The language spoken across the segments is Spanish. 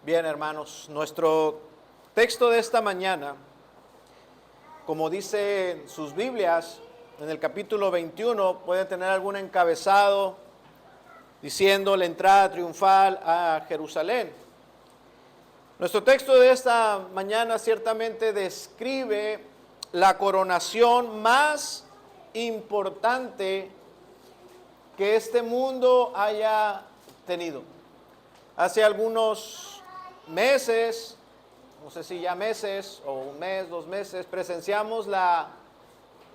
Bien, hermanos, nuestro texto de esta mañana, como dice sus Biblias, en el capítulo 21, puede tener algún encabezado diciendo la entrada triunfal a Jerusalén. Nuestro texto de esta mañana ciertamente describe la coronación más importante que este mundo haya tenido. Hace algunos meses, no sé si ya meses o un mes, 2 meses, presenciamos la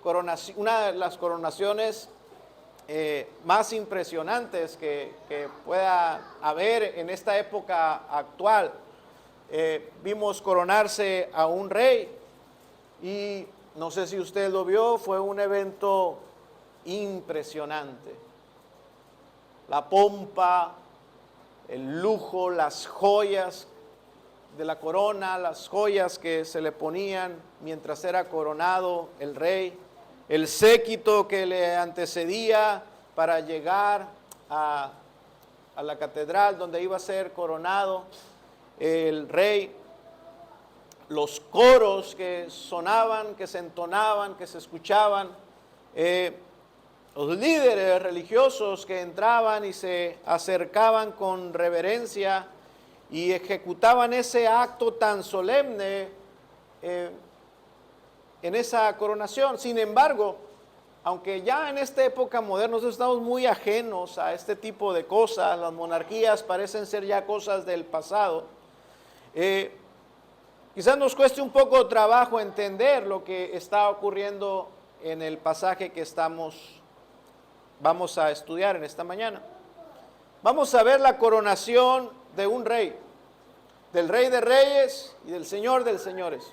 coronación, una de las coronaciones más impresionantes que pueda haber en esta época actual. Vimos coronarse a un rey y no sé si usted lo vio, fue un evento impresionante. La pompa, el lujo, las joyas de la corona, las joyas que se le ponían mientras era coronado el rey, el séquito que le antecedía para llegar a la catedral donde iba a ser coronado el rey, los coros que sonaban, que se entonaban, que se escuchaban, los líderes religiosos que entraban y se acercaban con reverencia y ejecutaban ese acto tan solemne en esa coronación. Sin embargo, aunque ya en esta época moderna nosotros estamos muy ajenos a este tipo de cosas, las monarquías parecen ser ya cosas del pasado, quizás nos cueste un poco de trabajo entender lo que está ocurriendo en el pasaje que vamos a estudiar en esta mañana. Vamos a ver la coronación de un rey, del Rey de Reyes y del Señor de Señores.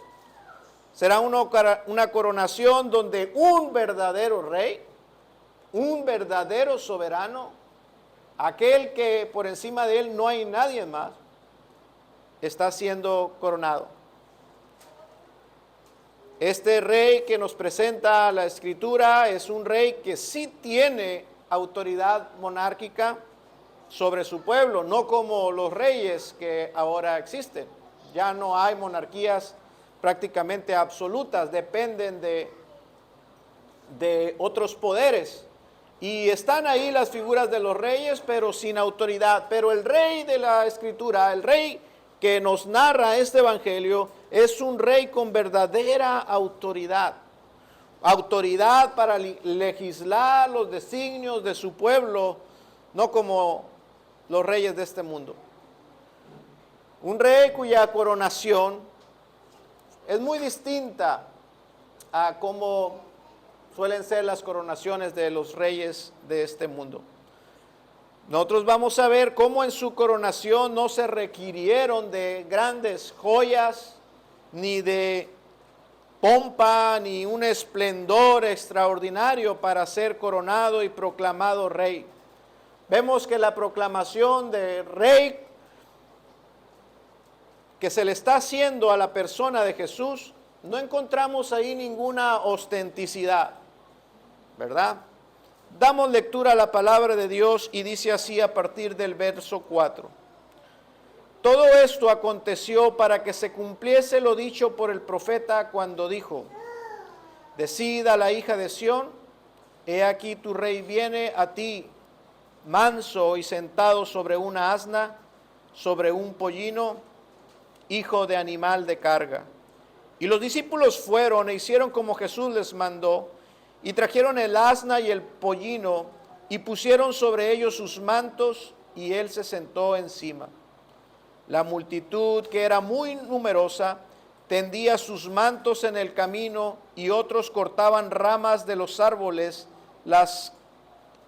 Será una coronación donde un verdadero rey, un verdadero soberano, aquel que por encima de él no hay nadie más, está siendo coronado. Este rey que nos presenta la Escritura es un rey que sí tiene autoridad monárquica sobre su pueblo, no como los reyes que ahora existen. Ya no hay monarquías prácticamente absolutas, dependen de otros poderes. Y están ahí las figuras de los reyes, pero sin autoridad. Pero el rey de la Escritura, el rey que nos narra este evangelio, es un rey con verdadera autoridad. Autoridad para legislar los designios de su pueblo, no como los reyes de este mundo. Un rey cuya coronación es muy distinta a cómo suelen ser las coronaciones de los reyes de este mundo. Nosotros vamos a ver cómo en su coronación no se requirieron de grandes joyas, ni de pompa, ni un esplendor extraordinario para ser coronado y proclamado rey. Vemos que la proclamación de rey que se le está haciendo a la persona de Jesús, no encontramos ahí ninguna ostenticidad, ¿verdad? Damos lectura a la palabra de Dios y dice así a partir del verso 4. Todo esto aconteció para que se cumpliese lo dicho por el profeta cuando dijo: Decid a la hija de Sión, he aquí tu rey viene a ti, manso y sentado sobre una asna, sobre un pollino, hijo de animal de carga. Y los discípulos fueron e hicieron como Jesús les mandó, y trajeron el asna y el pollino, y pusieron sobre ellos sus mantos, y él se sentó encima. La multitud, que era muy numerosa, tendía sus mantos en el camino, y otros cortaban ramas de los árboles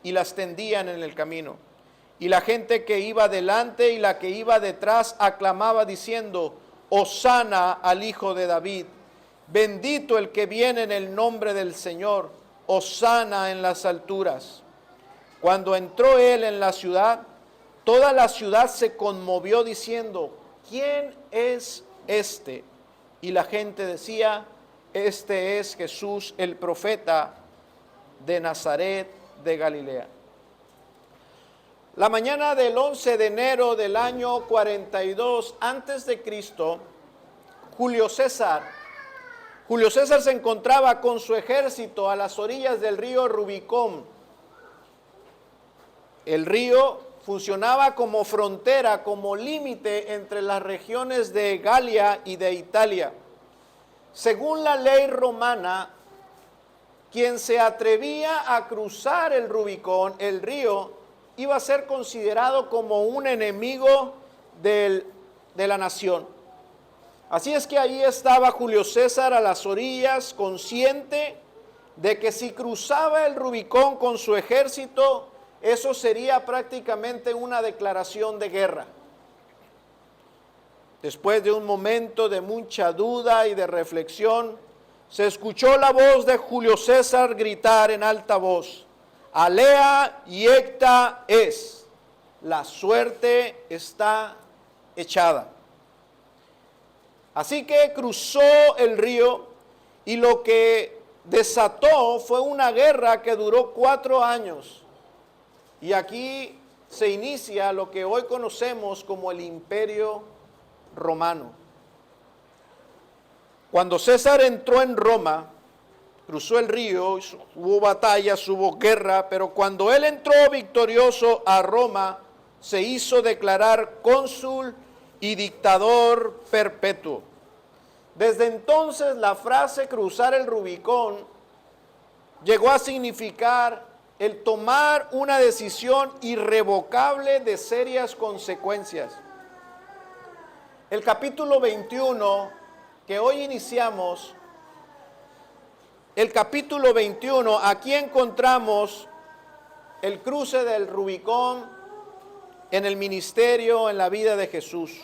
y las tendían en el camino. Y la gente que iba delante y la que iba detrás aclamaba diciendo: Hosana al Hijo de David, bendito el que viene en el nombre del Señor, hosana en las alturas. Cuando entró él en la ciudad, toda la ciudad se conmovió diciendo: ¿quién es este? Y la gente decía: este es Jesús el profeta de Nazaret de Galilea. La mañana del 11 de enero del año 42 antes de Cristo, Julio César se encontraba con su ejército a las orillas del río Rubicón. El río funcionaba como frontera, como límite entre las regiones de Galia y de Italia. Según la ley romana, quien se atrevía a cruzar el Rubicón, el río, iba a ser considerado como un enemigo de la nación. Así es que ahí estaba Julio César a las orillas, consciente de que si cruzaba el Rubicón con su ejército, eso sería prácticamente una declaración de guerra. Después de un momento de mucha duda y de reflexión, se escuchó la voz de Julio César gritar en alta voz: Alea iecta es, la suerte está echada. Así que cruzó el río y lo que desató fue una guerra que duró 4 años. Y aquí se inicia lo que hoy conocemos como el Imperio Romano. Cuando César entró en Roma, cruzó el río, hubo batallas, hubo guerra, pero cuando él entró victorioso a Roma, se hizo declarar cónsul y dictador perpetuo. Desde entonces la frase cruzar el Rubicón llegó a significar el tomar una decisión irrevocable de serias consecuencias. El capítulo 21 que hoy iniciamos, aquí encontramos el cruce del Rubicón en el ministerio, en la vida de Jesús.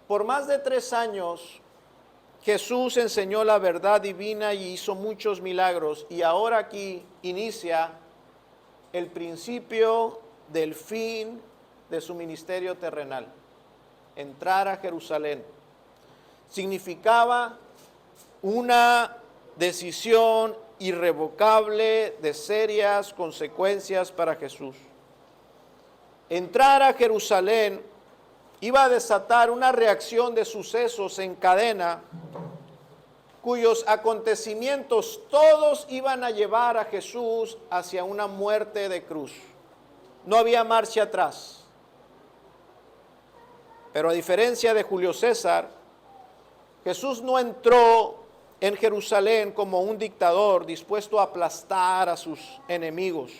Por más de 3 años, Jesús enseñó la verdad divina y hizo muchos milagros. Y ahora aquí inicia el principio del fin de su ministerio terrenal. Entrar a Jerusalén significaba una decisión irrevocable de serias consecuencias para Jesús. Entrar a Jerusalén iba a desatar una reacción de sucesos en cadena, cuyos acontecimientos todos iban a llevar a Jesús hacia una muerte de cruz. No había marcha atrás. Pero a diferencia de Julio César, Jesús no entró en Jerusalén como un dictador dispuesto a aplastar a sus enemigos,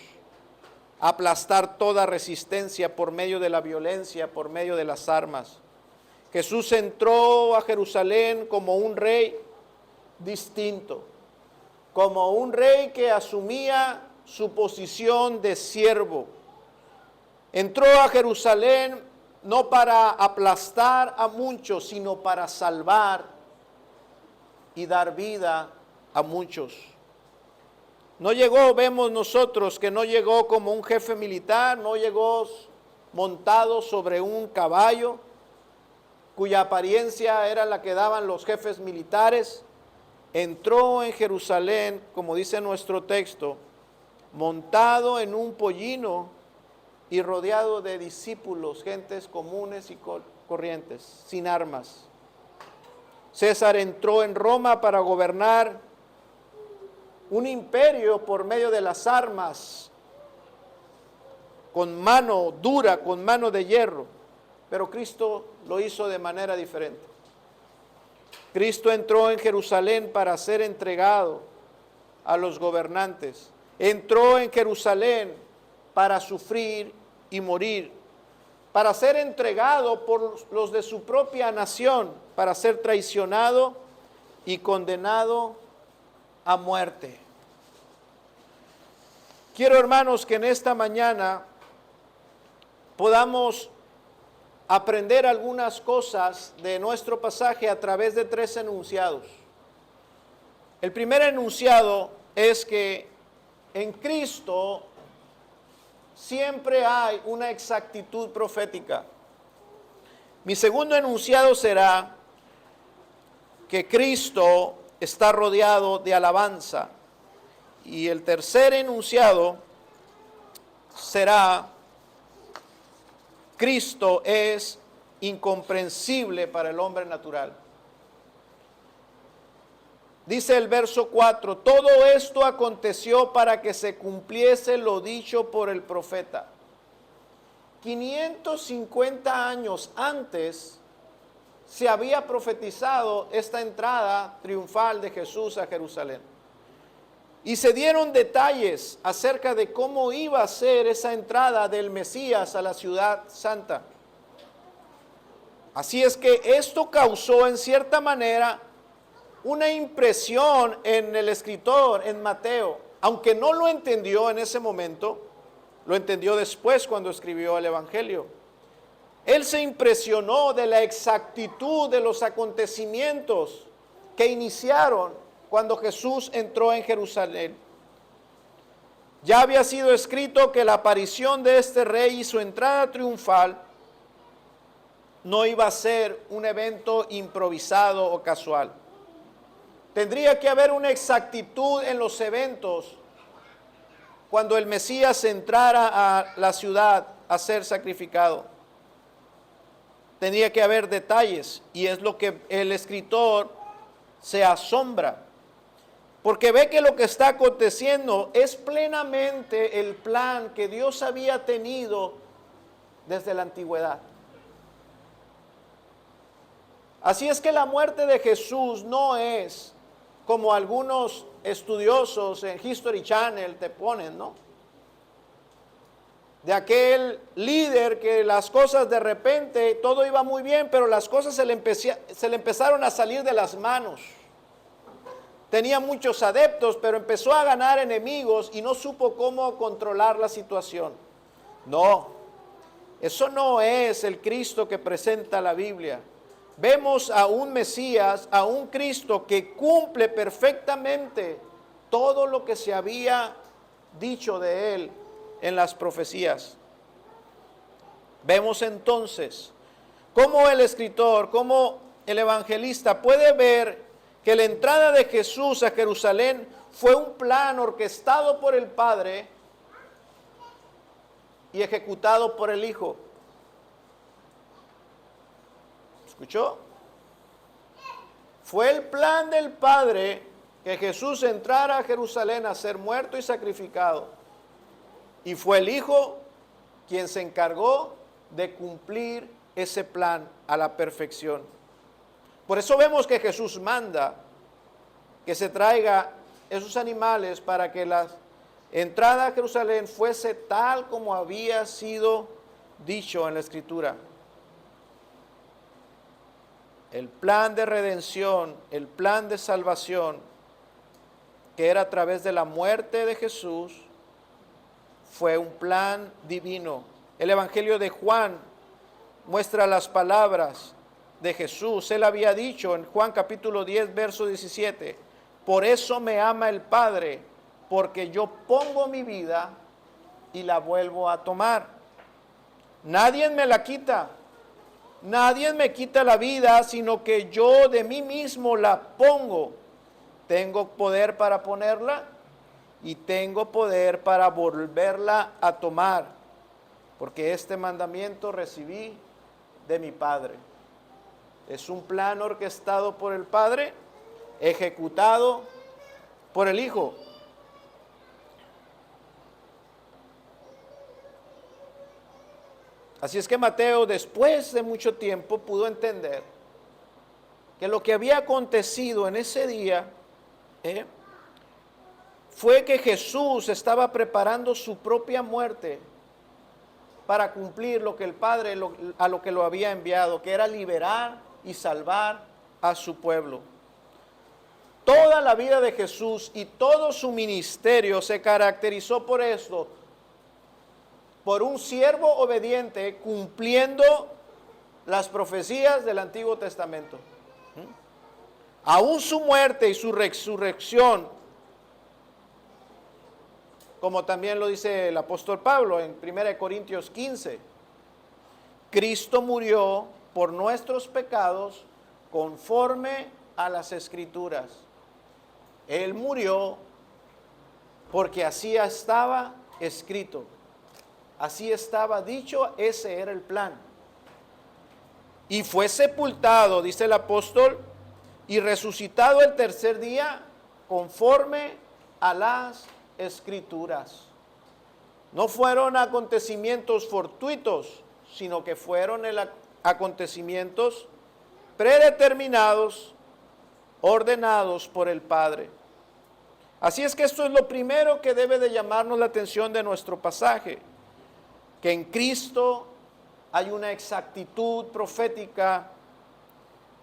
a aplastar toda resistencia por medio de la violencia, por medio de las armas. Jesús entró a Jerusalén como un rey distinto, como un rey que asumía su posición de siervo. Entró a Jerusalén no para aplastar a muchos, sino para salvar y dar vida a muchos. No llegó, vemos nosotros que no llegó como un jefe militar, no llegó montado sobre un caballo, cuya apariencia era la que daban los jefes militares. Entró en Jerusalén, como dice nuestro texto, montado en un pollino y rodeado de discípulos, gentes comunes y corrientes, sin armas. César entró en Roma para gobernar un imperio por medio de las armas, con mano dura, con mano de hierro, pero Cristo lo hizo de manera diferente. Cristo entró en Jerusalén para ser entregado a los gobernantes. Entró en Jerusalén para sufrir y morir, para ser entregado por los de su propia nación, para ser traicionado y condenado a muerte. Quiero, hermanos, que en esta mañana podamos aprender algunas cosas de nuestro pasaje a través de 3 enunciados. El primer enunciado es que en Cristo siempre hay una exactitud profética. Mi segundo enunciado será que Cristo está rodeado de alabanza. Y el tercer enunciado será: Cristo es incomprensible para el hombre natural. Dice el verso 4, todo esto aconteció para que se cumpliese lo dicho por el profeta. 550 años antes se había profetizado esta entrada triunfal de Jesús a Jerusalén. Y se dieron detalles acerca de cómo iba a ser esa entrada del Mesías a la ciudad santa. Así es que esto causó en cierta manera una impresión en el escritor, en Mateo, aunque no lo entendió en ese momento, lo entendió después cuando escribió el Evangelio. Él se impresionó de la exactitud de los acontecimientos que iniciaron cuando Jesús entró en Jerusalén. Ya había sido escrito que la aparición de este rey y su entrada triunfal no iba a ser un evento improvisado o casual. Tendría que haber una exactitud en los eventos cuando el Mesías entrara a la ciudad a ser sacrificado. Tendría que haber detalles, y es lo que el escritor se asombra, porque ve que lo que está aconteciendo es plenamente el plan que Dios había tenido desde la antigüedad. Así es que la muerte de Jesús no es como algunos estudiosos en History Channel te ponen, ¿no? De aquel líder que las cosas de repente, todo iba muy bien, pero las cosas se le empezaron a salir de las manos. Tenía muchos adeptos, pero empezó a ganar enemigos y no supo cómo controlar la situación. No, eso no es el Cristo que presenta la Biblia. Vemos a un Mesías, a un Cristo que cumple perfectamente todo lo que se había dicho de él en las profecías. Vemos entonces cómo el escritor, cómo el evangelista puede ver que la entrada de Jesús a Jerusalén fue un plan orquestado por el Padre y ejecutado por el Hijo. ¿Escuchó? Fue el plan del Padre que Jesús entrara a Jerusalén a ser muerto y sacrificado. Y fue el Hijo quien se encargó de cumplir ese plan a la perfección. Por eso vemos que Jesús manda que se traiga esos animales para que la entrada a Jerusalén fuese tal como había sido dicho en la Escritura. El plan de redención, el plan de salvación, que era a través de la muerte de Jesús, fue un plan divino. El Evangelio de Juan muestra las palabras de Jesús. Él había dicho en Juan capítulo 10, verso 17, por eso me ama el Padre, porque yo pongo mi vida y la vuelvo a tomar. Nadie me la quita. Nadie me quita la vida, sino que yo de mí mismo la pongo. Tengo poder para ponerla y tengo poder para volverla a tomar, porque este mandamiento recibí de mi Padre. Es un plan orquestado por el Padre, ejecutado por el Hijo. Así es que Mateo, después de mucho tiempo, pudo entender que lo que había acontecido en ese día fue que Jesús estaba preparando su propia muerte para cumplir lo que el Padre a lo que lo había enviado, que era liberar y salvar a su pueblo. Toda la vida de Jesús y todo su ministerio se caracterizó por esto, por un siervo obediente cumpliendo las profecías del Antiguo Testamento. Aún su muerte y su resurrección, como también lo dice el apóstol Pablo en 1 Corintios 15, Cristo murió por nuestros pecados conforme a las Escrituras. Él murió porque así estaba escrito. Así estaba dicho, ese era el plan. Y fue sepultado, dice el apóstol, y resucitado el tercer día conforme a las Escrituras. No fueron acontecimientos fortuitos, sino que fueron acontecimientos predeterminados, ordenados por el Padre. Así es que esto es lo primero que debe de llamarnos la atención de nuestro pasaje, que en Cristo hay una exactitud profética.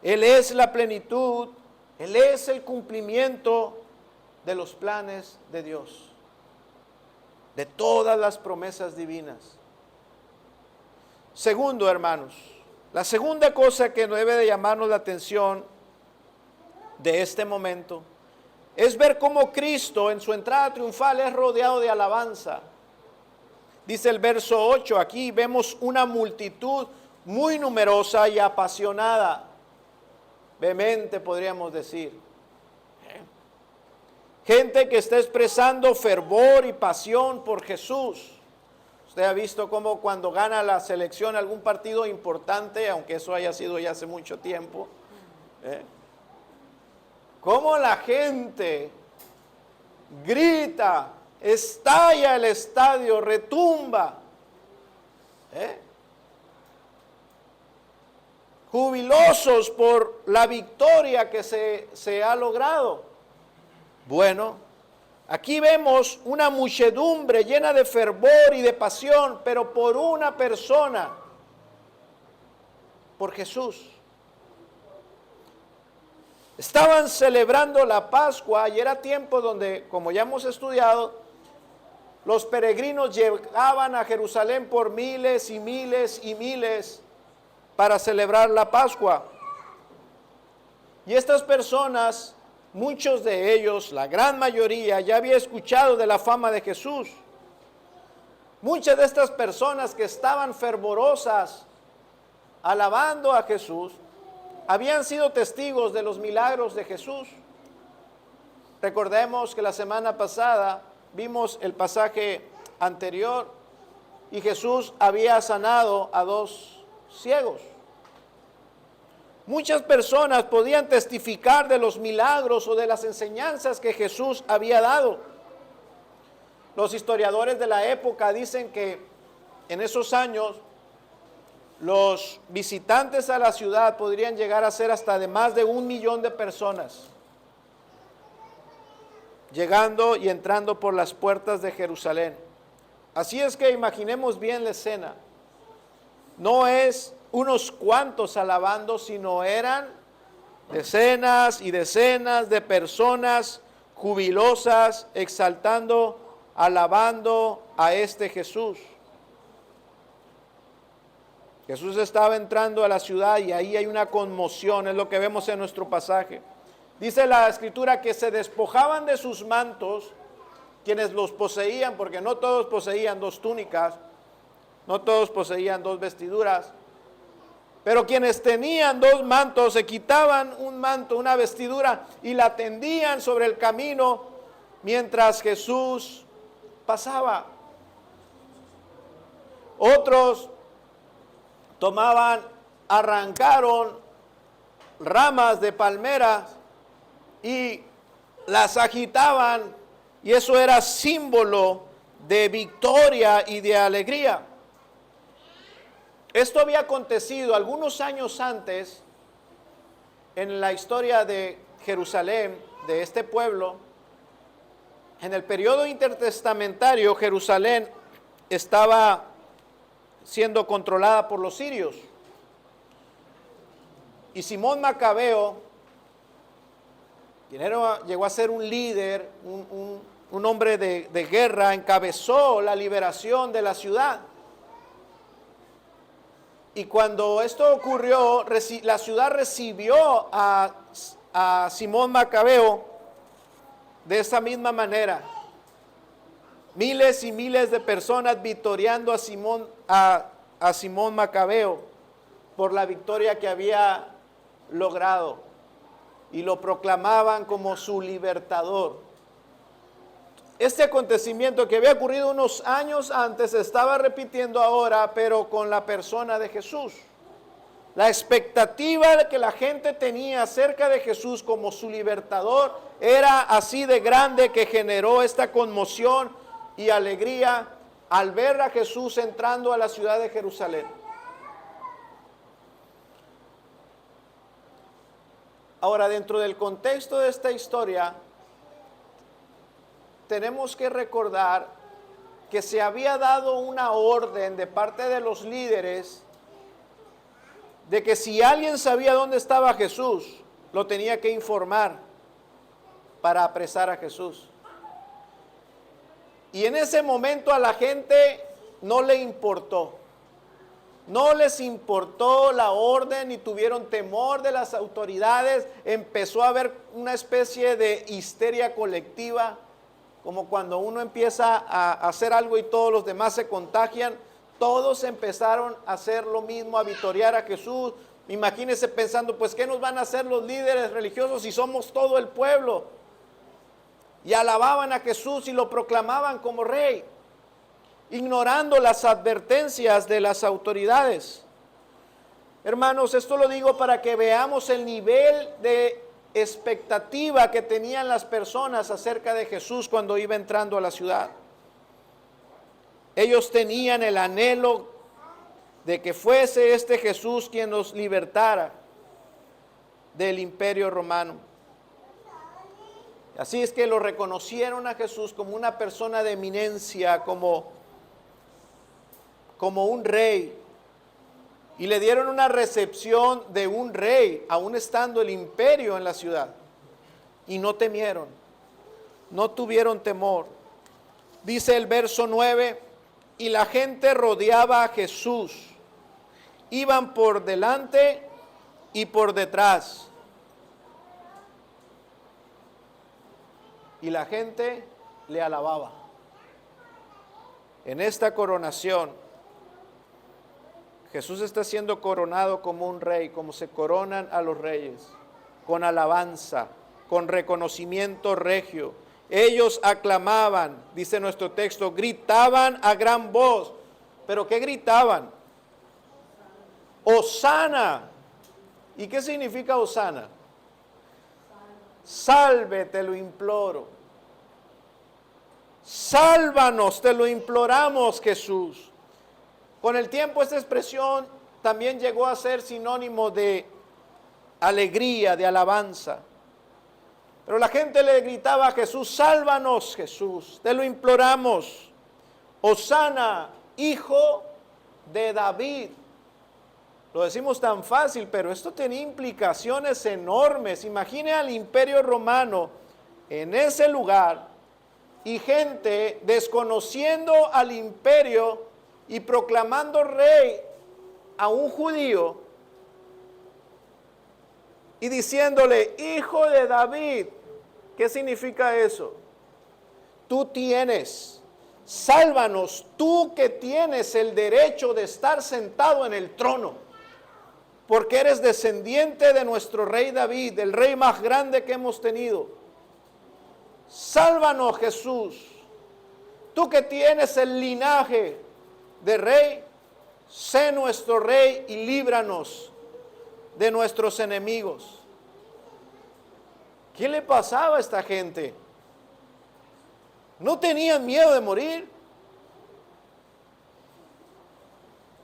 Él es la plenitud, Él es el cumplimiento de los planes de Dios, de todas las promesas divinas. Segundo, hermanos, la segunda cosa que debe de llamarnos la atención de este momento es ver cómo Cristo en su entrada triunfal es rodeado de alabanza. Dice el verso 8, aquí vemos una multitud muy numerosa y apasionada, vehemente podríamos decir. Gente que está expresando fervor y pasión por Jesús. Usted ha visto cómo cuando gana la selección algún partido importante, aunque eso haya sido ya hace mucho tiempo, cómo la gente grita, estalla el estadio, retumba, jubilosos por la victoria que se ha logrado. Bueno, aquí vemos una muchedumbre llena de fervor y de pasión, pero por una persona, por Jesús. Estaban celebrando la Pascua y era tiempo donde, como ya hemos estudiado, los peregrinos llegaban a Jerusalén por miles y miles y miles para celebrar la Pascua. Y estas personas, muchos de ellos, la gran mayoría, ya había escuchado de la fama de Jesús. Muchas de estas personas que estaban fervorosas alabando a Jesús, habían sido testigos de los milagros de Jesús. Recordemos que la semana pasada vimos el pasaje anterior y Jesús había sanado a 2 ciegos. Muchas personas podían testificar de los milagros o de las enseñanzas que Jesús había dado. Los historiadores de la época dicen que en esos años los visitantes a la ciudad podrían llegar a ser hasta de más de 1 millón de personas, llegando y entrando por las puertas de Jerusalén. Así es que imaginemos bien la escena. No es unos cuantos alabando, sino eran decenas y decenas de personas jubilosas, exaltando, alabando a este Jesús. Jesús estaba entrando a la ciudad y ahí hay una conmoción, es lo que vemos en nuestro pasaje. Dice la Escritura que se despojaban de sus mantos quienes los poseían, porque no todos poseían 2 túnicas, no todos poseían 2 vestiduras, pero quienes tenían 2 mantos se quitaban un manto, una vestidura y la tendían sobre el camino mientras Jesús pasaba. Otros arrancaron ramas de palmeras y las agitaban, y eso era símbolo de victoria y de alegría. Esto había acontecido algunos años antes en la historia de Jerusalén, de este pueblo. En el periodo intertestamentario, Jerusalén estaba siendo controlada por los sirios. Y Simón Macabeo, quien llegó a ser un líder, un hombre de guerra, encabezó la liberación de la ciudad. Y cuando esto ocurrió, la ciudad recibió a Simón Macabeo de esa misma manera. Miles y miles de personas victoriando a Simón Macabeo por la victoria que había logrado. y lo proclamaban como su libertador. Este acontecimiento que había ocurrido unos años antes se estaba repitiendo ahora, pero con la persona de Jesús. La expectativa que la gente tenía acerca de Jesús como su libertador era así de grande que generó esta conmoción y alegría al ver a Jesús entrando a la ciudad de Jerusalén. Ahora, dentro del contexto de esta historia, tenemos que recordar que se había dado una orden de parte de los líderes de que si alguien sabía dónde estaba Jesús, lo tenía que informar para apresar a Jesús. Y en ese momento a la gente no le importó. No les importó la orden ni tuvieron temor de las autoridades. Empezó a haber una especie de histeria colectiva, como cuando uno empieza a hacer algo y todos los demás se contagian. Todos empezaron a hacer lo mismo, a vitorear a Jesús. Imagínense pensando, pues, ¿qué nos van a hacer los líderes religiosos si somos todo el pueblo? Y alababan a Jesús y lo proclamaban como rey, ignorando las advertencias de las autoridades. Hermanos, esto lo digo para que veamos el nivel de expectativa que tenían las personas acerca de Jesús cuando iba entrando a la ciudad. Ellos tenían el anhelo de que fuese este Jesús quien los libertara del imperio romano. Así es que lo reconocieron a Jesús como una persona de eminencia, como un rey, y le dieron una recepción de un rey, aún estando el imperio en la ciudad, y no temieron, no tuvieron temor. Dice el verso 9, y la gente rodeaba a Jesús, iban por delante y por detrás, y la gente le alababa. En esta coronación, Jesús está siendo coronado como un rey, como se coronan a los reyes, con alabanza, con reconocimiento regio. Ellos aclamaban, dice nuestro texto, gritaban a gran voz. ¿Pero qué gritaban? Hosana. ¿Y qué significa Hosana? Salve, te lo imploro. Sálvanos, te lo imploramos, Jesús. Con el tiempo esta expresión también llegó a ser sinónimo de alegría, de alabanza. Pero la gente le gritaba a Jesús, sálvanos, Jesús, te lo imploramos. Hosana, hijo de David. Lo decimos tan fácil, pero esto tenía implicaciones enormes. Imagine al imperio romano en ese lugar y gente desconociendo al imperio y proclamando rey a un judío y diciéndole, hijo de David. ¿Qué significa eso? Tú tienes, sálvanos, tú que tienes el derecho de estar sentado en el trono, porque eres descendiente de nuestro rey David, el rey más grande que hemos tenido. Sálvanos, Jesús, tú que tienes el linaje de rey, sé nuestro rey y líbranos de nuestros enemigos. ¿Qué le pasaba a esta gente? ¿No tenían miedo de morir?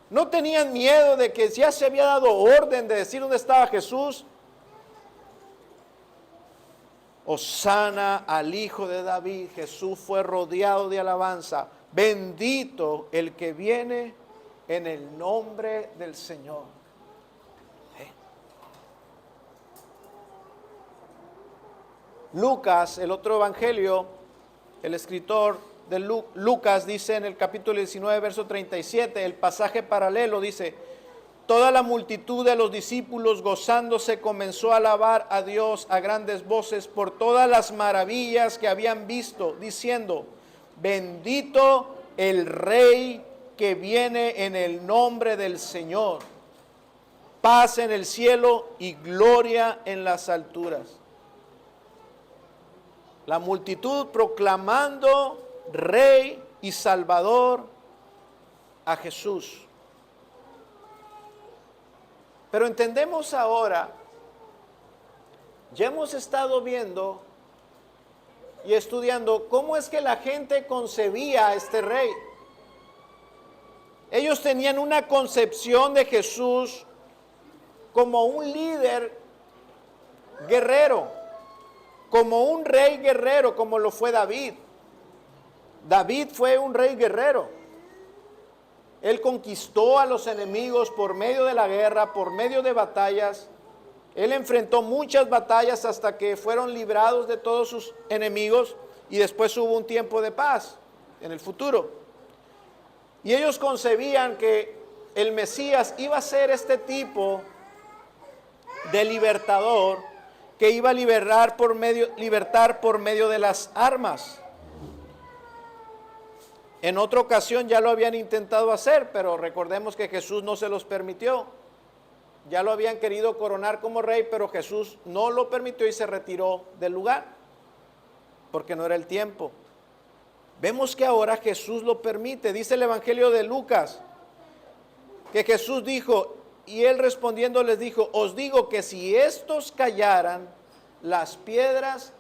¿No tenían miedo de que ya se había dado orden de decir dónde estaba Jesús? Hosana al Hijo de David. Jesús fue rodeado de alabanza. Bendito el que viene en el nombre del Señor. Lucas, el otro evangelio, el escritor de Lucas dice en el capítulo 19, verso 37, el pasaje paralelo dice, toda la multitud de los discípulos gozándose comenzó a alabar a Dios a grandes voces por todas las maravillas que habían visto, diciendo, bendito el Rey que viene en el nombre del Señor. paz en el cielo y gloria en las alturas. La multitud proclamando Rey y Salvador a Jesús. Pero entendemos ahora, ya hemos estado viendo y estudiando cómo es que la gente concebía a este rey. Ellos tenían una concepción de Jesús como un líder guerrero, como un rey guerrero, como lo fue David. David fue un rey guerrero. Él conquistó a los enemigos por medio de la guerra, por medio de batallas. Él enfrentó muchas batallas hasta que fueron librados de todos sus enemigos y después hubo un tiempo de paz en el futuro. Y ellos concebían que el Mesías iba a ser este tipo de libertador que iba a libertar por medio de las armas. En otra ocasión ya lo habían intentado hacer, pero recordemos que Jesús no se los permitió. Ya lo habían querido coronar como rey, pero Jesús no lo permitió y se retiró del lugar, porque no era el tiempo. Vemos que ahora Jesús lo permite. Dice el Evangelio de Lucas, que Jesús dijo, y él respondiendo les dijo, os digo que si estos callaran, las piedras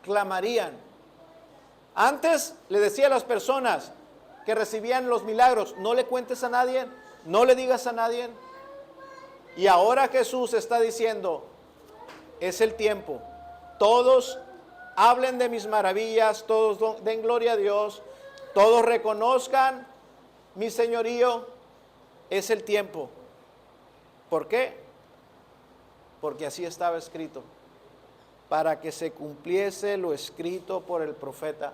clamarían. Antes le decía a las personas que recibían los milagros, no le cuentes a nadie, no le digas a nadie. Y ahora Jesús está diciendo, es el tiempo. Todos hablen de mis maravillas, todos den gloria a Dios, todos reconozcan mi señorío, es el tiempo. ¿Por qué? Porque así estaba escrito, para que se cumpliese lo escrito por el profeta.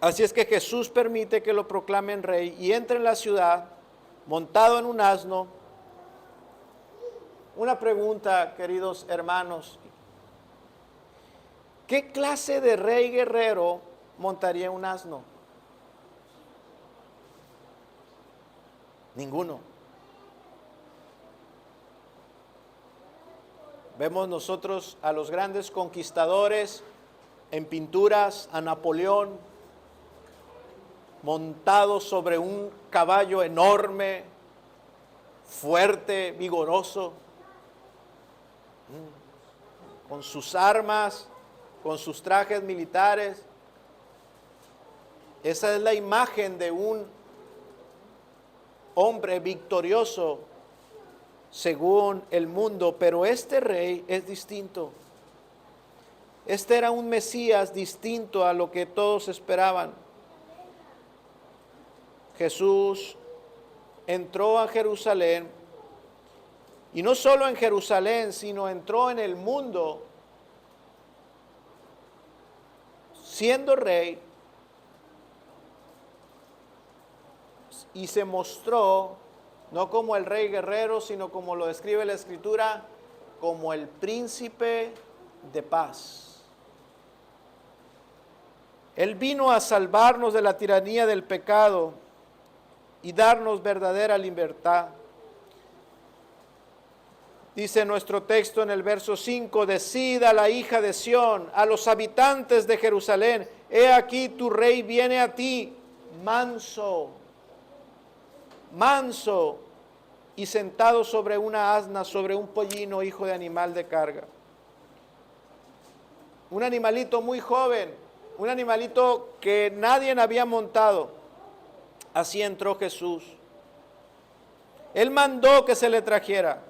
Así es que Jesús permite que lo proclamen rey y entre en la ciudad montado en un asno. Una pregunta, queridos hermanos, ¿qué clase de rey guerrero montaría un asno? Ninguno. Vemos nosotros a los grandes conquistadores en pinturas, a Napoleón montado sobre un caballo enorme, fuerte, vigoroso, con sus armas, con sus trajes militares. Esa es la imagen de un hombre victorioso según el mundo, pero este rey es distinto. Este era un Mesías distinto a lo que todos esperaban. Jesús entró a Jerusalén, y no solo en Jerusalén, sino entró en el mundo siendo rey, y se mostró no como el rey guerrero, sino como lo describe la Escritura, como el príncipe de paz. Él vino a salvarnos de la tiranía del pecado y darnos verdadera libertad. Dice nuestro texto en el verso 5, decid a la hija de Sión, a los habitantes de Jerusalén, he aquí tu rey viene a ti, manso, manso, y sentado sobre una asna, sobre un pollino, hijo de animal de carga. Un animalito muy joven, un animalito que nadie había montado. Así entró Jesús. Él mandó que se le trajera.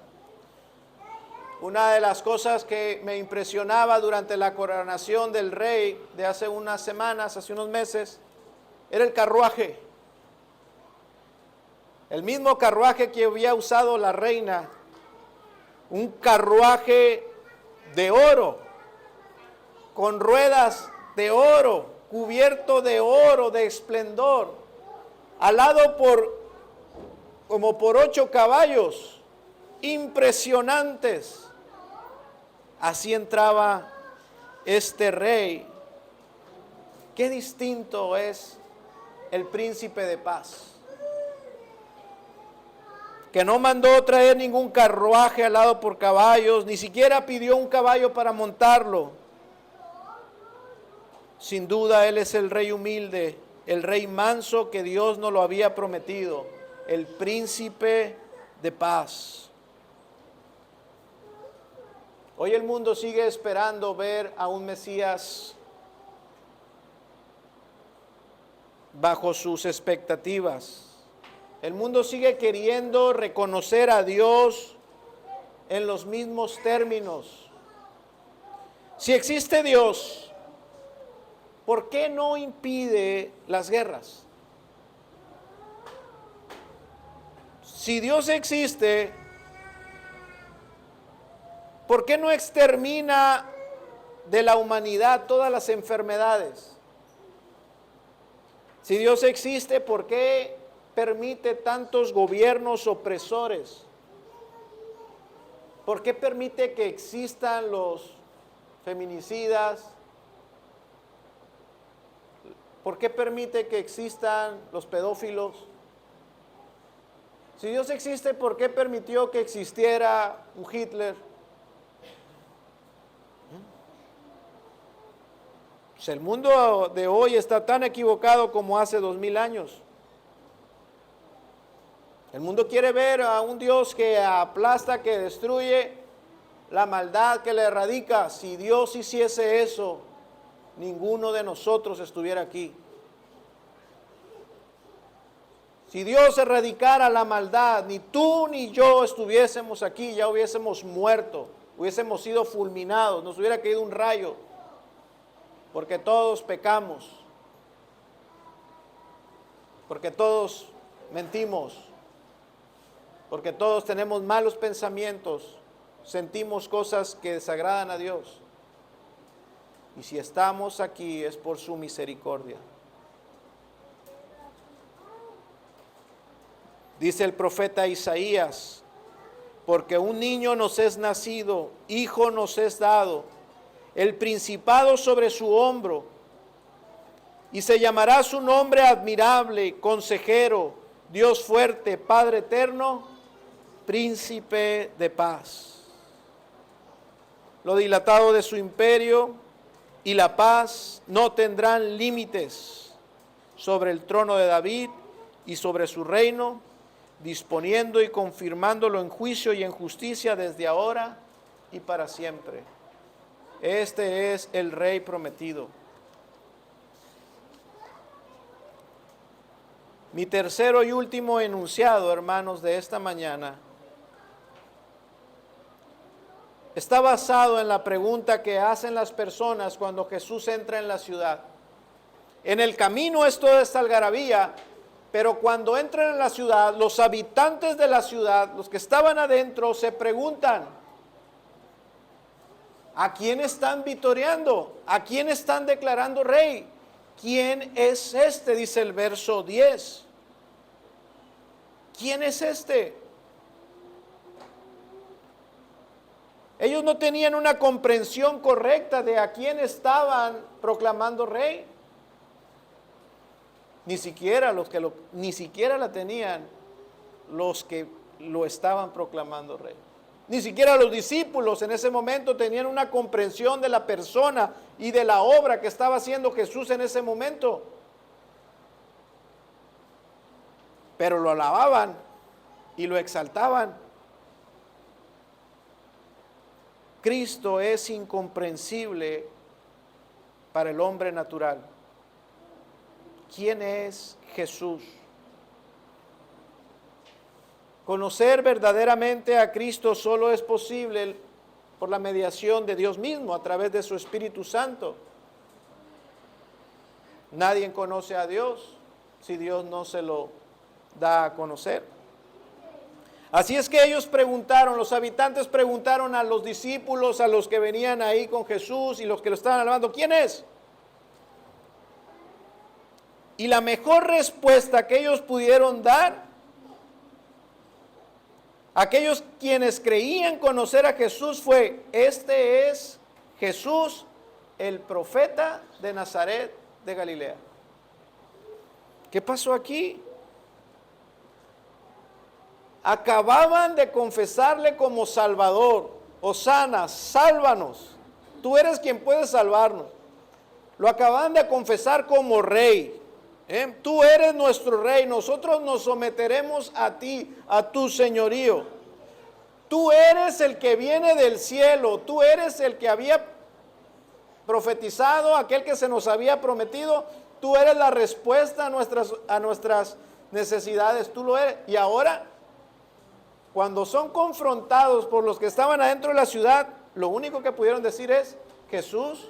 Una de las cosas que me impresionaba durante la coronación del rey de hace unas semanas, hace unos meses, era el carruaje. El mismo carruaje que había usado la reina, un carruaje de oro, con ruedas de oro, cubierto de oro, de esplendor, alado como por 8 caballos, impresionantes. Así entraba este rey. Qué distinto es el príncipe de paz. que no mandó traer ningún carruaje alado por caballos, ni siquiera pidió un caballo para montarlo. Sin duda Él es el Rey humilde, el Rey manso que Dios nos lo había prometido, el Príncipe de paz. Hoy el mundo sigue esperando ver a un Mesías bajo sus expectativas. El mundo sigue queriendo reconocer a Dios en los mismos términos. Si existe Dios, ¿por qué no impide las guerras? Si Dios existe, ¿por qué no extermina de la humanidad todas las enfermedades? Si Dios existe, ¿por qué permite tantos gobiernos opresores? ¿Por qué permite que existan los feminicidas? ¿Por qué permite que existan los pedófilos? Si Dios existe, ¿por qué permitió que existiera un Hitler? Pues el mundo de hoy está tan equivocado como hace 2000 años. El mundo quiere ver a un Dios que aplasta, que destruye, la maldad que le erradica. Si Dios hiciese eso, ninguno de nosotros estuviera aquí. Si Dios erradicara la maldad, ni tú ni yo estuviésemos aquí, ya hubiésemos muerto, hubiésemos sido fulminados, nos hubiera caído un rayo, porque todos pecamos, porque todos mentimos, porque todos tenemos malos pensamientos, sentimos cosas que desagradan a Dios. Y si estamos aquí es por su misericordia. Dice el profeta Isaías, porque un niño nos es nacido, hijo nos es dado, el principado sobre su hombro, y se llamará su nombre admirable, consejero, Dios fuerte, Padre eterno, príncipe de paz. Lo dilatado de su imperio y la paz no tendrán límites sobre el trono de David y sobre su reino, disponiendo y confirmándolo en juicio y en justicia desde ahora y para siempre. Este es el Rey prometido. Mi tercero y último enunciado, hermanos, de esta mañana, está basado en la pregunta que hacen las personas cuando Jesús entra en la ciudad. En el camino es toda esta algarabía, pero cuando entran en la ciudad, los habitantes de la ciudad, los que estaban adentro, se preguntan, ¿a quién están vitoreando? ¿A quién están declarando rey? ¿Quién es este? Dice el verso 10. ¿Quién es este? Ellos no tenían una comprensión correcta de a quién estaban proclamando rey. Ni siquiera la tenían los que lo estaban proclamando rey. Ni siquiera los discípulos en ese momento tenían una comprensión de la persona y de la obra que estaba haciendo Jesús en ese momento. Pero lo alababan y lo exaltaban. Cristo es incomprensible para el hombre natural. ¿Quién es Jesús? Conocer verdaderamente a Cristo solo es posible por la mediación de Dios mismo, a través de su Espíritu Santo. Nadie conoce a Dios si Dios no se lo da a conocer. Así es que ellos preguntaron, los habitantes preguntaron a los discípulos, a los que venían ahí con Jesús y los que lo estaban alabando, ¿quién es? Y la mejor respuesta que ellos pudieron dar, aquellos quienes creían conocer a Jesús, fue: este es Jesús, el profeta de Nazaret de Galilea. ¿Qué pasó aquí? acababan de confesarle como Salvador. Hosana, sálvanos. Tú eres quien puede salvarnos. Lo acaban de confesar como rey. Tú eres nuestro rey. Nosotros nos someteremos a ti, a tu señorío. Tú eres el que viene del cielo. Tú eres el que había profetizado, aquel que se nos había prometido. Tú eres la respuesta a nuestras necesidades. Tú lo eres. Y ahora, cuando son confrontados por los que estaban adentro de la ciudad, lo único que pudieron decir es: Jesús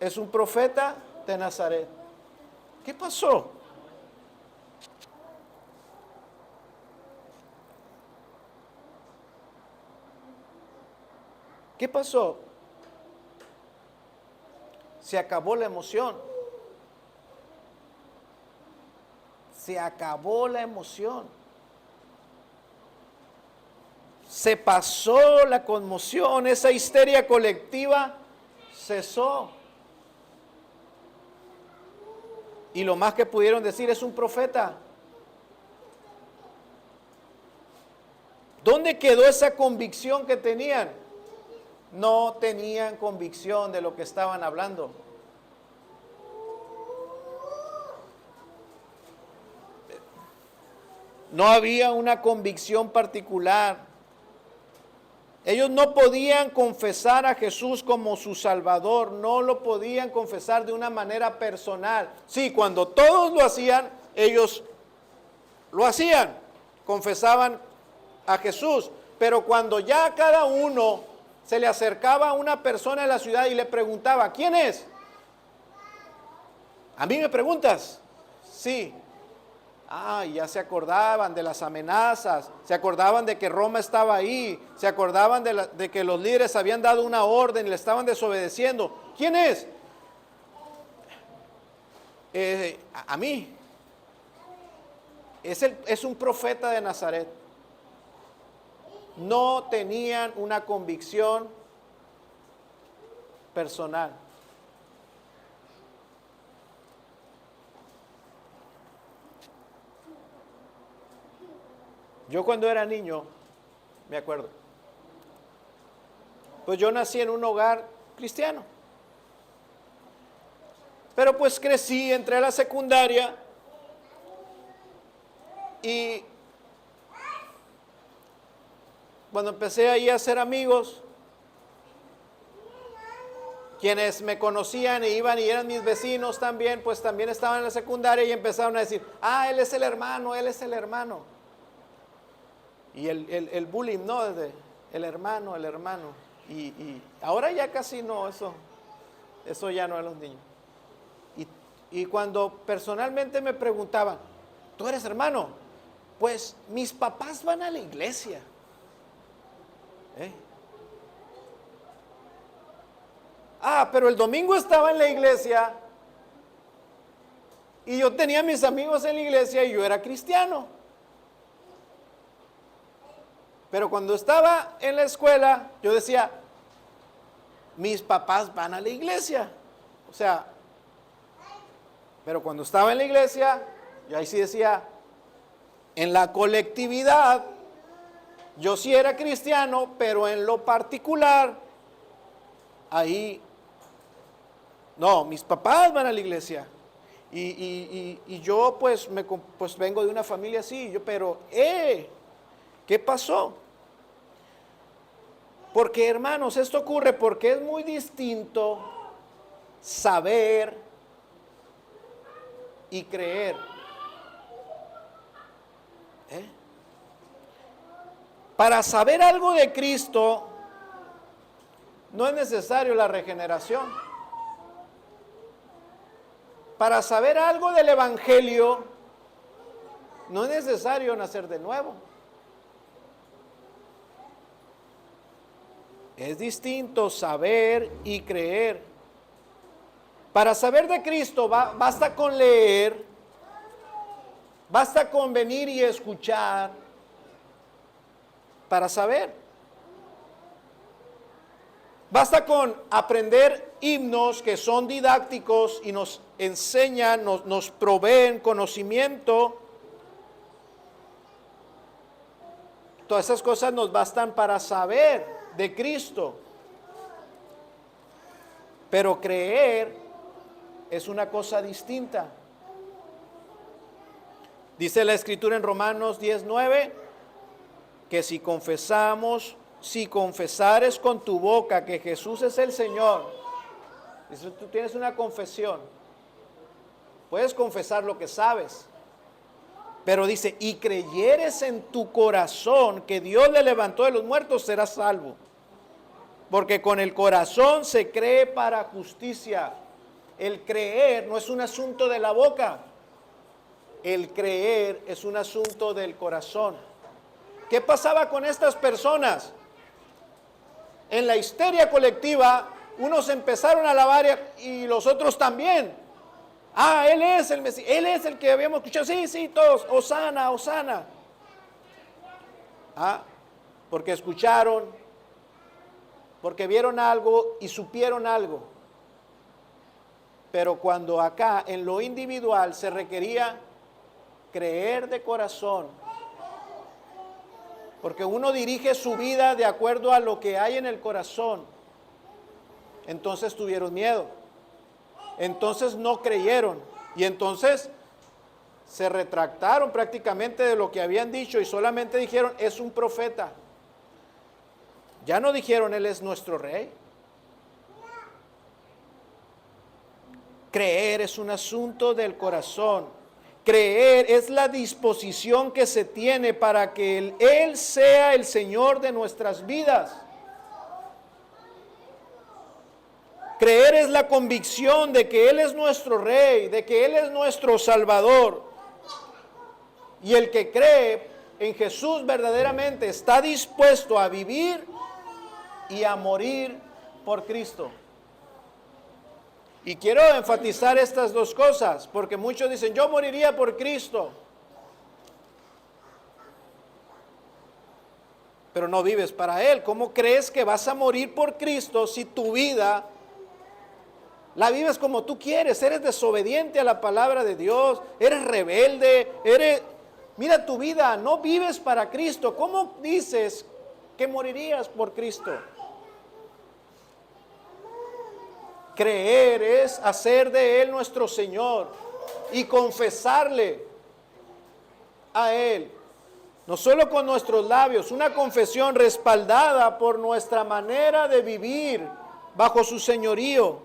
es un profeta de Nazaret. ¿Qué pasó? ¿Qué pasó? Se acabó la emoción. Se acabó la emoción. Se pasó la conmoción, esa histeria colectiva cesó. Y lo más que pudieron decir: es un profeta. ¿Dónde quedó esa convicción que tenían? No tenían convicción de lo que estaban hablando. No había una convicción particular. Ellos no podían confesar a Jesús como su Salvador, no lo podían confesar de una manera personal. Sí, cuando todos lo hacían, ellos lo hacían, confesaban a Jesús. Pero cuando ya cada uno se le acercaba a una persona en la ciudad y le preguntaba: ¿quién es? ¿A mí me preguntas? Sí. Ya se acordaban de las amenazas, se acordaban de que Roma estaba ahí, se acordaban de que los líderes habían dado una orden y le estaban desobedeciendo. ¿Quién es? A mí. Es un profeta de Nazaret. No tenían una convicción personal. Yo cuando era niño, me acuerdo, pues yo nací en un hogar cristiano. Pero pues crecí, entré a la secundaria y cuando empecé ahí a hacer amigos, quienes me conocían e iban y eran mis vecinos también, pues también estaban en la secundaria y empezaron a decir: él es el hermano, él es el hermano. Y el bullying, ¿no? Desde el hermano. Y ahora ya casi no, eso ya no es los niños. Y cuando personalmente me preguntaban: ¿tú eres hermano? Pues mis papás van a la iglesia. Pero el domingo estaba en la iglesia y yo tenía mis amigos en la iglesia y yo era cristiano. Pero cuando estaba en la escuela, yo decía: mis papás van a la iglesia. O sea, pero cuando estaba en la iglesia, yo ahí sí decía: en la colectividad, yo sí era cristiano, pero en lo particular, ahí, no, mis papás van a la iglesia. Y yo pues vengo de una familia así, pero ¿qué pasó? Porque, hermanos, esto ocurre porque es muy distinto saber y creer. Para saber algo de Cristo no es necesario la regeneración. Para saber algo del Evangelio no es necesario nacer de nuevo. Es distinto saber y creer. Para saber de Cristo basta con leer, basta con venir y escuchar para saber. Basta con aprender himnos que son didácticos y nos enseñan, nos proveen conocimiento Todas esas cosas nos bastan para saber de Cristo. Pero creer es una cosa distinta. Dice la Escritura en Romanos 10:9 que si confesares con tu boca que Jesús es el Señor, dice, tú tienes una confesión, puedes confesar lo que sabes, pero dice, y creyeres en tu corazón que Dios le levantó de los muertos, serás salvo. Porque con el corazón se cree para justicia. El creer no es un asunto de la boca. El creer es un asunto del corazón. ¿Qué pasaba con estas personas? En la histeria colectiva, unos empezaron a alabar y los otros también. Ah, Él es el Mesías, Él es el que habíamos escuchado. Sí, sí, todos, Hosana, Hosana. Ah, porque escucharon, porque vieron algo y supieron algo. Pero cuando acá, en lo individual, se requería creer de corazón, porque uno dirige su vida de acuerdo a lo que hay en el corazón, entonces tuvieron miedo, entonces no creyeron, y entonces se retractaron prácticamente de lo que habían dicho y solamente dijeron, es un profeta. Ya no dijeron, Él es nuestro rey. Creer es un asunto del corazón. Creer es la disposición que se tiene para que Él sea el Señor de nuestras vidas. Creer es la convicción de que Él es nuestro Rey, de que Él es nuestro Salvador. Y el que cree en Jesús verdaderamente está dispuesto a vivir y a morir por Cristo. Y quiero enfatizar estas dos cosas, porque muchos dicen, yo moriría por Cristo. Pero no vives para Él. ¿Cómo crees que vas a morir por Cristo si tu vida la vives como tú quieres? Eres desobediente a la palabra de Dios, eres rebelde, mira tu vida, no vives para Cristo. ¿Cómo dices que morirías por Cristo? Creer es hacer de Él nuestro Señor y confesarle a Él, no solo con nuestros labios, una confesión respaldada por nuestra manera de vivir bajo su señorío.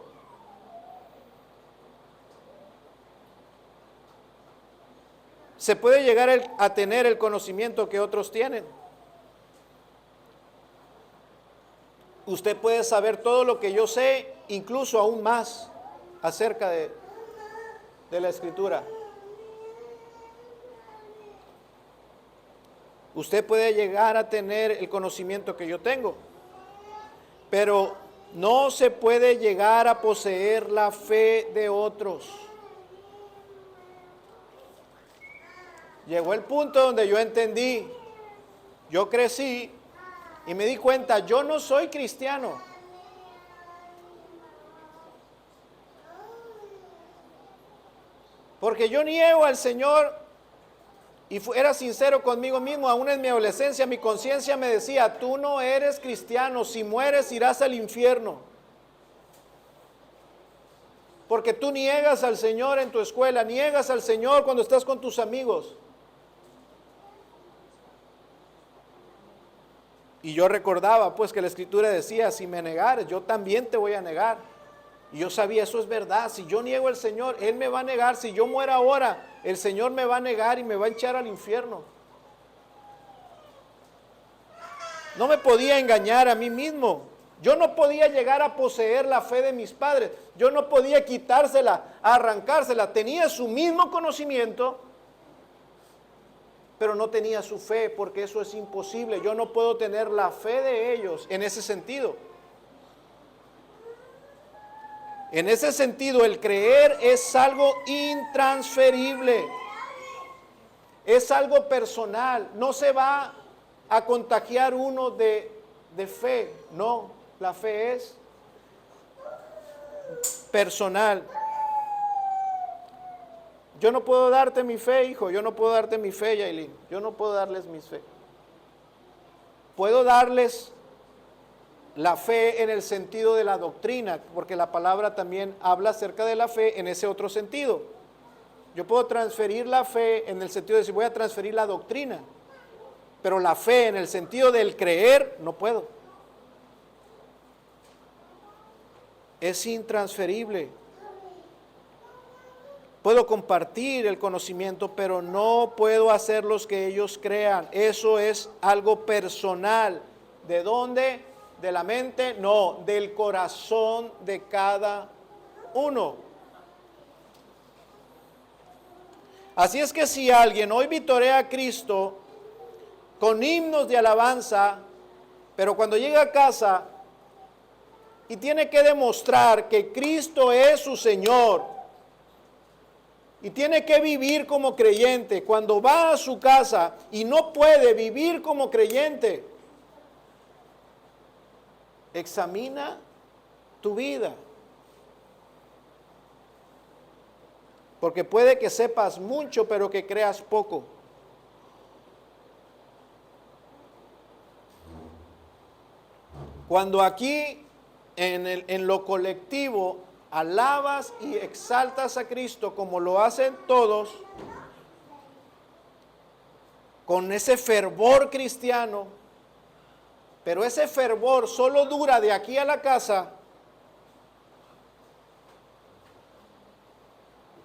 Se puede llegar a tener el conocimiento que otros tienen. Usted puede saber todo lo que yo sé, incluso aún más, acerca de la Escritura. Usted puede llegar a tener el conocimiento que yo tengo, pero no se puede llegar a poseer la fe de otros. Llegó el punto donde yo entendí, yo crecí y me di cuenta, yo no soy cristiano. Porque yo niego al Señor y era sincero conmigo mismo. Aún en mi adolescencia mi conciencia me decía, tú no eres cristiano, si mueres irás al infierno. Porque tú niegas al Señor en tu escuela, niegas al Señor cuando estás con tus amigos. Y yo recordaba pues que la Escritura decía, si me negares, yo también te voy a negar. Y yo sabía, eso es verdad, si yo niego al Señor, Él me va a negar. Si yo muero ahora, el Señor me va a negar y me va a echar al infierno. No me podía engañar a mí mismo. Yo no podía llegar a poseer la fe de mis padres. Yo no podía quitársela, arrancársela. Tenía su mismo conocimiento, pero no tenía su fe, porque eso es imposible. Yo no puedo tener la fe de ellos en ese sentido. En ese sentido, el creer es algo intransferible, es algo personal. No se va a contagiar uno de fe, no, la fe es personal. Yo no puedo darte mi fe, hijo, yo no puedo darte mi fe, Yailin, yo no puedo darles mi fe. puedo darles la fe en el sentido de la doctrina, porque la palabra también habla acerca de la fe en ese otro sentido. Yo puedo transferir la fe en el sentido de si voy a transferir la doctrina, pero la fe en el sentido del creer no puedo. Es intransferible. Puedo compartir el conocimiento, pero no puedo hacerlos que ellos crean. Eso es algo personal. ¿De dónde? ¿De la mente? No, del corazón de cada uno. Así es que si alguien hoy vitorea a Cristo con himnos de alabanza, pero cuando llega a casa y tiene que demostrar que Cristo es su Señor, y tiene que vivir como creyente, cuando va a su casa y no puede vivir como creyente, examina tu vida. Porque puede que sepas mucho, pero que creas poco. Cuando aquí, en lo colectivo, alabas y exaltas a Cristo como lo hacen todos, con ese fervor cristiano, pero ese fervor solo dura de aquí a la casa.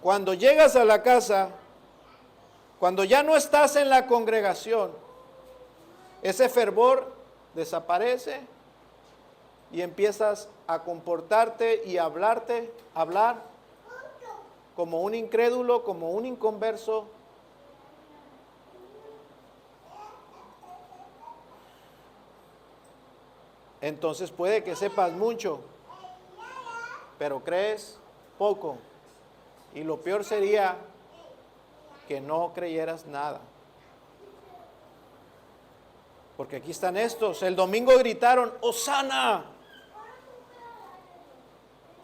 Cuando llegas a la casa, cuando ya no estás en la congregación, ese fervor desaparece y empiezas a comportarte y a hablar como un incrédulo, como un inconverso. Entonces puede que sepas mucho, pero crees poco. Y lo peor sería que no creyeras nada. Porque aquí están estos. El domingo gritaron, ¡Hosana!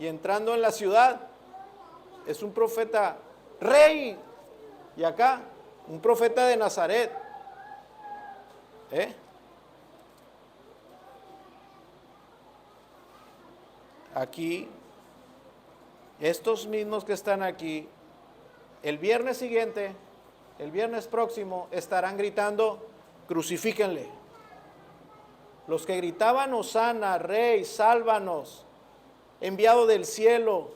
Y entrando en la ciudad, es un profeta rey. Y acá, un profeta de Nazaret. Aquí, estos mismos que están aquí, el viernes siguiente, el viernes próximo, estarán gritando, crucifíquenle. Los que gritaban, Hosana, Rey, sálvanos, enviado del cielo,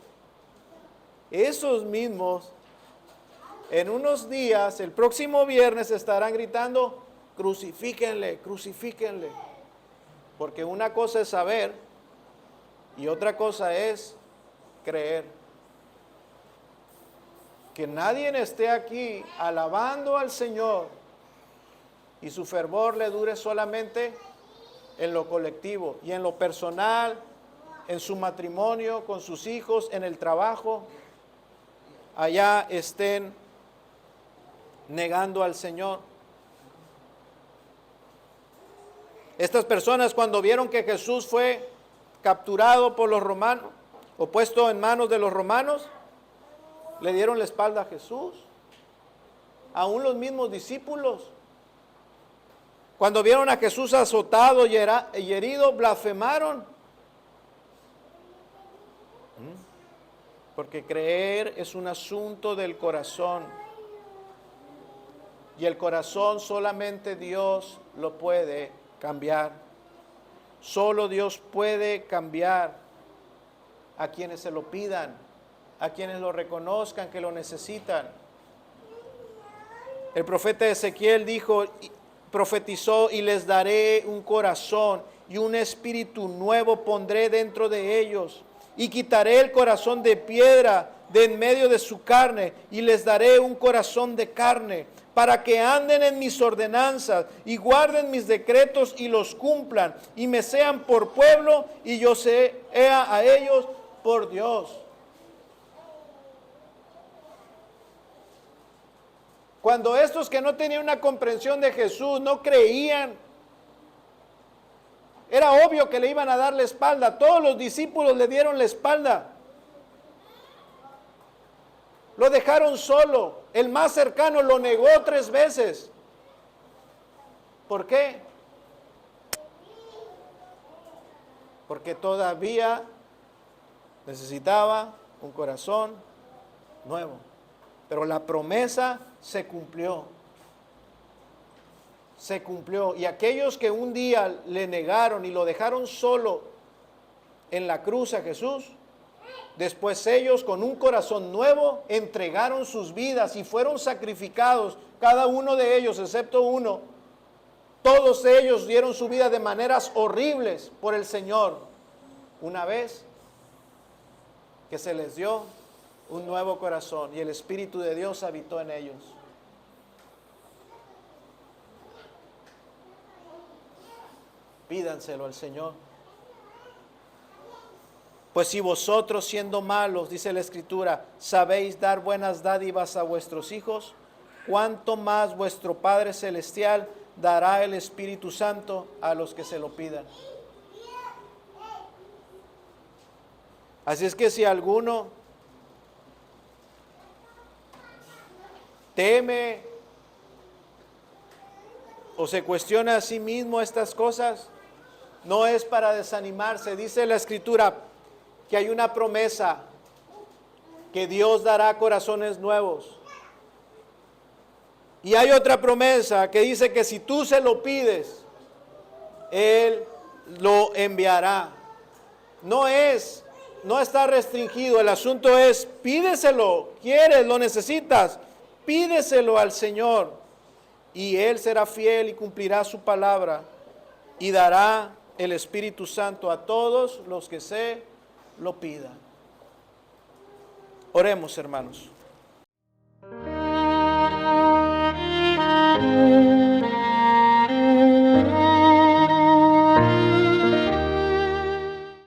esos mismos, en unos días, el próximo viernes, estarán gritando, crucifíquenle, crucifíquenle. Porque una cosa es saber y otra cosa es creer. Que nadie esté aquí alabando al Señor y su fervor le dure solamente en lo colectivo y en lo personal, en su matrimonio, con sus hijos, en el trabajo, allá estén negando al Señor. Estas personas, cuando vieron que Jesús fue capturado por los romanos o puesto en manos de los romanos, le dieron la espalda a Jesús. Aún los mismos discípulos, cuando vieron a Jesús azotado y herido, blasfemaron. Porque creer es un asunto del corazón. Y el corazón solamente Dios lo puede cambiar. Solo Dios puede cambiar a quienes se lo pidan, a quienes lo reconozcan que lo necesitan. El profeta Ezequiel dijo, profetizó, y les daré un corazón y un espíritu nuevo pondré dentro de ellos. Y quitaré el corazón de piedra de en medio de su carne y les daré un corazón de carne para que anden en mis ordenanzas y guarden mis decretos y los cumplan y me sean por pueblo y yo sea a ellos por Dios. Cuando estos que no tenían una comprensión de Jesús no creían, era obvio que le iban a dar la espalda. Todos los discípulos le dieron la espalda. Lo dejaron solo. El más cercano lo negó 3 veces. ¿Por qué? porque todavía necesitaba un corazón nuevo. Pero la promesa se cumplió. Se cumplió. Y aquellos que un día le negaron y lo dejaron solo en la cruz a Jesús, después ellos con un corazón nuevo entregaron sus vidas y fueron sacrificados, cada uno de ellos excepto uno. Todos ellos dieron su vida de maneras horribles por el Señor, una vez que se les dio un nuevo corazón y el Espíritu de Dios habitó en ellos. Pídanselo al Señor. Pues si vosotros siendo malos, dice la Escritura, sabéis dar buenas dádivas a vuestros hijos, cuánto más vuestro Padre Celestial dará el Espíritu Santo a los que se lo pidan. Así es que si alguno teme o se cuestiona a sí mismo estas cosas, no es para desanimarse. Dice la Escritura que hay una promesa, que Dios dará corazones nuevos. Y hay otra promesa que dice que si tú se lo pides, Él lo enviará. No está restringido, el asunto es, pídeselo, quieres, lo necesitas, pídeselo al Señor. Y Él será fiel y cumplirá su palabra y dará el Espíritu Santo a todos los que se lo pidan. Oremos, hermanos.